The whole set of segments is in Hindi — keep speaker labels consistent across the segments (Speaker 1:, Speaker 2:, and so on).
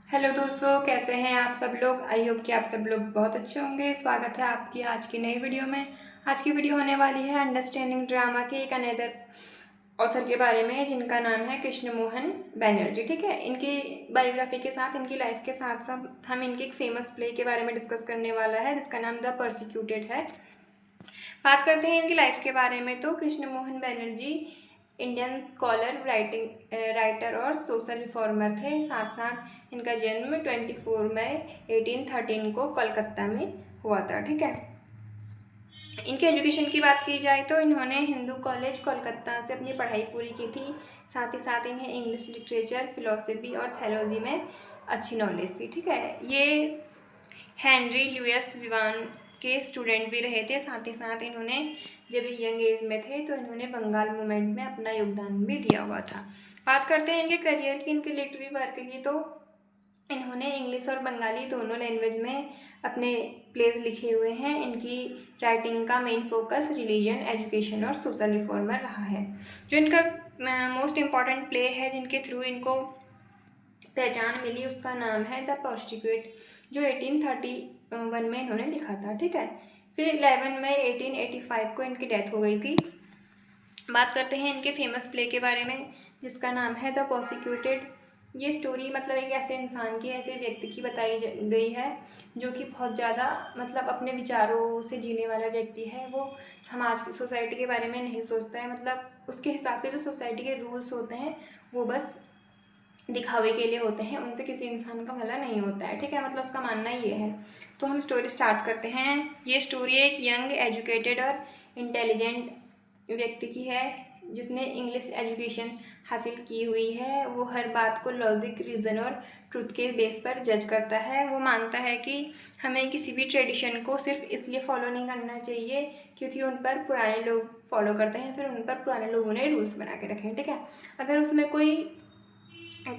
Speaker 1: हेलो दोस्तों, कैसे हैं आप सब लोग। आई होप कि आप सब लोग बहुत अच्छे होंगे। स्वागत है आपकी आज की नई वीडियो में। आज की वीडियो होने वाली है अंडरस्टैंडिंग ड्रामा के एक अनदर ऑथर के बारे में, जिनका नाम है कृष्ण मोहन बैनर्जी। ठीक है, इनकी बायोग्राफी के साथ, इनकी लाइफ के साथ साथ हम इनके एक फेमस प्ले के बारे में डिस्कस करने वाला है, जिसका नाम द परसिक्यूटेड है। बात करते हैं इनकी लाइफ के बारे में, तो Krishna Mohan Banerjee Indian scholar, writer और सोशल रिफॉर्मर थे। साथ साथ इनका जन्म 24 मई 1813 को कोलकाता में हुआ था। ठीक है, इनके एजुकेशन की बात की जाए तो इन्होंने हिंदू कॉलेज कोलकाता से अपनी पढ़ाई पूरी की थी। साथ ही साथ इन्हें इंग्लिश लिटरेचर, फिलोसफी और थेलोलॉजी में अच्छी नॉलेज थी। ठीक है, ये हेनरी लुइस विवान के स्टूडेंट भी रहे थे। साथ ही साथ इन्होंने जब यंग एज में थे तो इन्होंने बंगाल मूवमेंट में अपना योगदान भी दिया हुआ था। बात करते हैं इनके करियर की, इनके लिटरेरी वर्क की, तो इन्होंने इंग्लिश और बंगाली दोनों लैंग्वेज में अपने प्लेज लिखे हुए हैं। इनकी राइटिंग का मेन फोकस रिलीजन, एजुकेशन और सोशल रिफॉर्मर रहा है। जो इनका मोस्ट इम्पॉर्टेंट प्ले है जिनके थ्रू इनको पहचान मिली, उसका नाम है द प्रोस्टिट्यूट, जो 1831 में इन्होंने लिखा था। ठीक है, फिर 11 मई 1885 को इनकी डेथ हो गई थी। बात करते हैं इनके फेमस प्ले के बारे में, जिसका नाम है द प्रोसिक्यूटेड। ये स्टोरी मतलब एक ऐसे इंसान की, ऐसे व्यक्ति की बताई गई है जो कि बहुत ज़्यादा मतलब अपने विचारों से जीने वाला व्यक्ति है। वो समाज, सोसाइटी के बारे में नहीं सोचता है। मतलब उसके हिसाब से जो सोसाइटी के रूल्स होते हैं वो बस दिखावे के लिए होते हैं, उनसे किसी इंसान का भला नहीं होता है। ठीक है, मतलब उसका मानना ये है। तो हम स्टोरी स्टार्ट करते हैं। ये स्टोरी एक यंग, एजुकेटेड और इंटेलिजेंट व्यक्ति की है, जिसने इंग्लिश एजुकेशन हासिल की हुई है। वो हर बात को लॉजिक, रीज़न और ट्रुथ के बेस पर जज करता है। वो मानता है कि हमें किसी भी ट्रेडिशन को सिर्फ इसलिए फॉलो नहीं करना चाहिए क्योंकि उन पर पुराने लोग फॉलो करते हैं, फिर उन पर पुराने लोगों ने रूल्स बना के रखे हैं। ठीक है, अगर उसमें कोई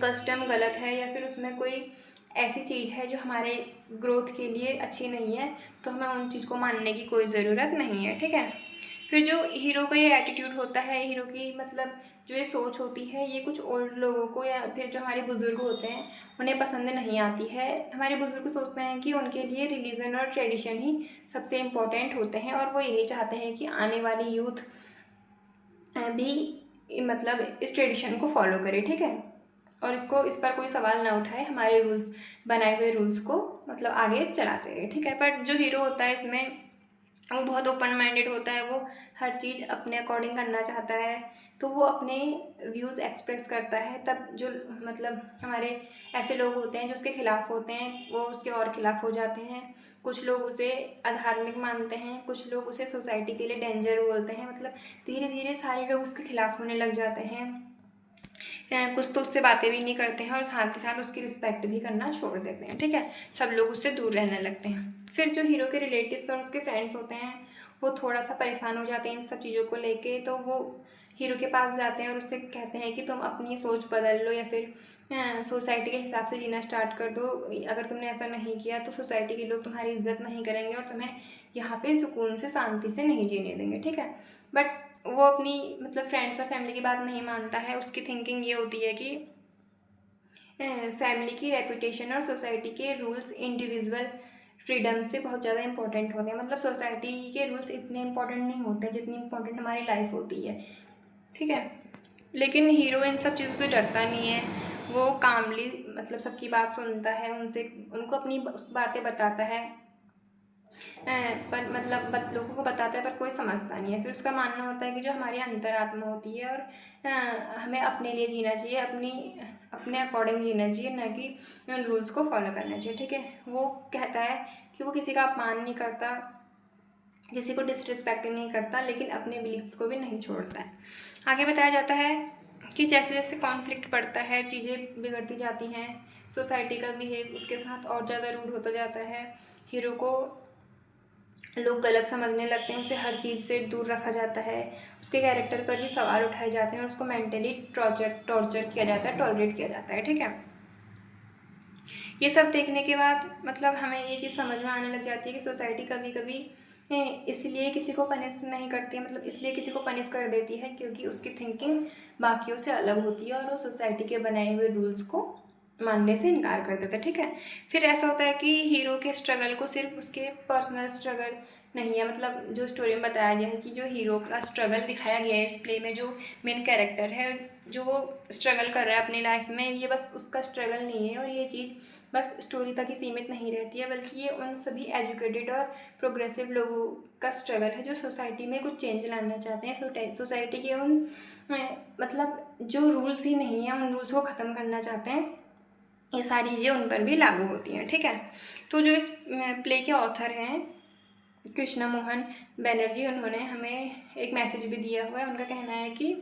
Speaker 1: कस्टम गलत है या फिर उसमें कोई ऐसी चीज़ है जो हमारे ग्रोथ के लिए अच्छी नहीं है, तो हमें उन चीज़ को मानने की कोई ज़रूरत नहीं है। ठीक है, फिर जो हीरो का ये एटीट्यूड होता है, हीरो की मतलब जो ये सोच होती है, ये कुछ ओल्ड लोगों को या फिर जो हमारे बुज़ुर्ग होते हैं उन्हें पसंद नहीं आती है। हमारे बुज़ुर्ग सोचते हैं कि उनके लिए रिलीजन और ट्रेडिशन ही सबसे इम्पोर्टेंट होते हैं, और वो यही चाहते हैं कि आने वाली यूथ भी मतलब इस ट्रेडिशन को फॉलो करे। ठीक है, और इस पर कोई सवाल ना उठाए, हमारे रूल्स, बनाए हुए रूल्स को मतलब आगे चलाते रहे। ठीक है, पर जो हीरो होता है इसमें वो बहुत ओपन माइंडेड होता है। वो हर चीज़ अपने अकॉर्डिंग करना चाहता है, तो वो अपने व्यूज़ एक्सप्रेस करता है। तब जो मतलब हमारे ऐसे लोग होते हैं जो उसके खिलाफ होते हैं, वो उसके और खिलाफ हो जाते हैं। कुछ लोग उसे अधार्मिक मानते हैं, कुछ लोग उसे सोसाइटी के लिए डेंजर बोलते हैं। मतलब धीरे धीरे सारे लोग उसके खिलाफ होने लग जाते हैं। कुछ तो उससे बातें भी नहीं करते हैं और साथ ही साथ उसकी रिस्पेक्ट भी करना छोड़ देते हैं। ठीक है, सब लोग उससे दूर रहने लगते हैं। फिर जो हीरो के रिलेटिव्स और उसके फ्रेंड्स होते हैं वो थोड़ा सा परेशान हो जाते हैं इन सब चीज़ों को लेके, तो वो हीरो के पास जाते हैं और उससे कहते हैं कि तुम अपनी सोच बदल लो या फिर सोसाइटी के हिसाब से जीना स्टार्ट कर दो। अगर तुमने ऐसा नहीं किया तो सोसाइटी के लोग तुम्हारी इज्जत नहीं करेंगे और तुम्हें यहाँ पे सुकून से, शांति से नहीं जीने देंगे। ठीक है, बट वो अपनी मतलब फ्रेंड्स और फैमिली की बात नहीं मानता है। उसकी थिंकिंग ये होती है कि फैमिली की रेपुटेशन और सोसाइटी के रूल्स इंडिविजुअल फ्रीडम से बहुत ज़्यादा इंपॉर्टेंट होते हैं। मतलब सोसाइटी के रूल्स इतने इंपॉर्टेंट नहीं होते जितनी इंपॉर्टेंट हमारी लाइफ होती है। ठीक है, लेकिन हीरो इन सब चीज़ों से डरता नहीं है। वो कामली मतलब सबकी बात सुनता है, उनको अपनी बातें बताता है, पर मतलब लोगों को बताता है पर कोई समझता नहीं है। फिर उसका मानना होता है कि जो हमारी अंतरात्मा होती है और हमें अपने लिए जीना चाहिए, अपने अकॉर्डिंग जीना चाहिए, ना कि उन रूल्स को फॉलो करना चाहिए। ठीक है, वो कहता है कि वो किसी का अपमान नहीं करता, किसी को डिसरिस्पेक्ट नहीं करता, लेकिन अपने बिलीव्स को भी नहीं छोड़ता है। आगे बताया जाता है कि जैसे जैसे कॉन्फ्लिक्ट बढ़ता है, चीज़ें बिगड़ती जाती हैं, सोसाइटी का बिहेव उसके साथ और ज़्यादा रूड होता जाता है। हीरो को लोग गलत समझने लगते हैं, उसे हर चीज़ से दूर रखा जाता है, उसके कैरेक्टर पर भी सवाल उठाए जाते हैं और उसको मेंटली टॉर्चर किया जाता है, टॉलरेट किया जाता है। ठीक है, ये सब देखने के बाद मतलब हमें ये चीज़ समझ में आने लग जाती है कि सोसाइटी कभी कभी इसलिए किसी को पनिश नहीं करती है, मतलब इसलिए किसी को पनिश कर देती है क्योंकि उसकी थिंकिंग बाकियों से अलग होती है और वो सोसाइटी के बनाए हुए रूल्स को मानने से इनकार कर देते हैं, ठीक है। फिर ऐसा होता है कि हीरो के स्ट्रगल को सिर्फ उसके पर्सनल स्ट्रगल नहीं है, मतलब जो स्टोरी में बताया गया है कि जो हीरो का स्ट्रगल दिखाया गया है इस प्ले में, जो मेन कैरेक्टर है जो वो स्ट्रगल कर रहा है अपनी लाइफ में, ये बस उसका स्ट्रगल नहीं है और ये चीज़ बस स्टोरी तक ही सीमित नहीं रहती है, बल्कि ये उन सभी एजुकेटेड और प्रोग्रेसिव लोगों का स्ट्रगल है जो सोसाइटी में कुछ चेंज लाना चाहते हैं, सोसाइटी के उन मतलब जो रूल्स ही नहीं है उन रूल्स को ख़त्म करना चाहते हैं। ये सारी चीज़ें उन पर भी लागू होती हैं, ठीक है। तो जो इस प्ले के ऑथर हैं कृष्णा मोहन बैनर्जी, उन्होंने हमें एक मैसेज भी दिया हुआ है। उनका कहना है कि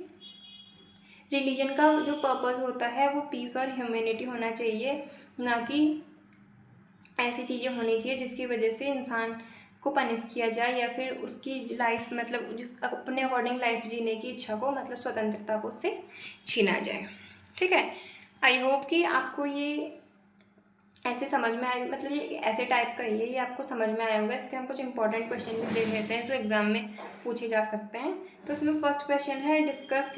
Speaker 1: रिलीजन का जो पर्पस होता है वो पीस और ह्यूमैनिटी होना चाहिए, ना कि ऐसी चीज़ें होनी चाहिए जिसकी वजह से इंसान को पनिश किया जाए या फिर उसकी लाइफ मतलब जिस अपने अकॉर्डिंग लाइफ जीने की इच्छा को मतलब स्वतंत्रता को उससे छीना जाए, ठीक है। आई होप कि आपको ये ऐसे समझ में आए, मतलब ये ऐसे टाइप का ही है, ये आपको समझ में आया होगा। इसके हम कुछ इंपॉर्टेंट क्वेश्चन भी देख लेते हैं जो एग्जाम में पूछे जा सकते हैं। तो इसमें फर्स्ट क्वेश्चन है, discuss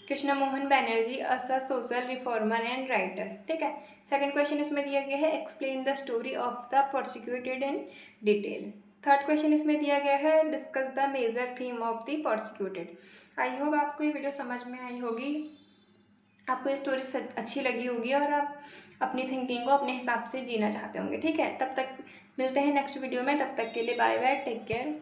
Speaker 1: Krishna Mohan Banerjee as a social reformer and writer, ठीक है। सेकंड क्वेश्चन इसमें दिया गया है, explain the story of the prosecuted in detail. Third question इसमें दिया गया है, discuss the major theme of the prosecuted. I hope आपको ये वीडियो समझ में आई होगी, आपको ये स्टोरी अच्छी लगी होगी और आप अपनी थिंकिंग को अपने हिसाब से जीना चाहते होंगे, ठीक है। तब तक मिलते हैं नेक्स्ट वीडियो में, तब तक के लिए बाय बाय, टेक केयर।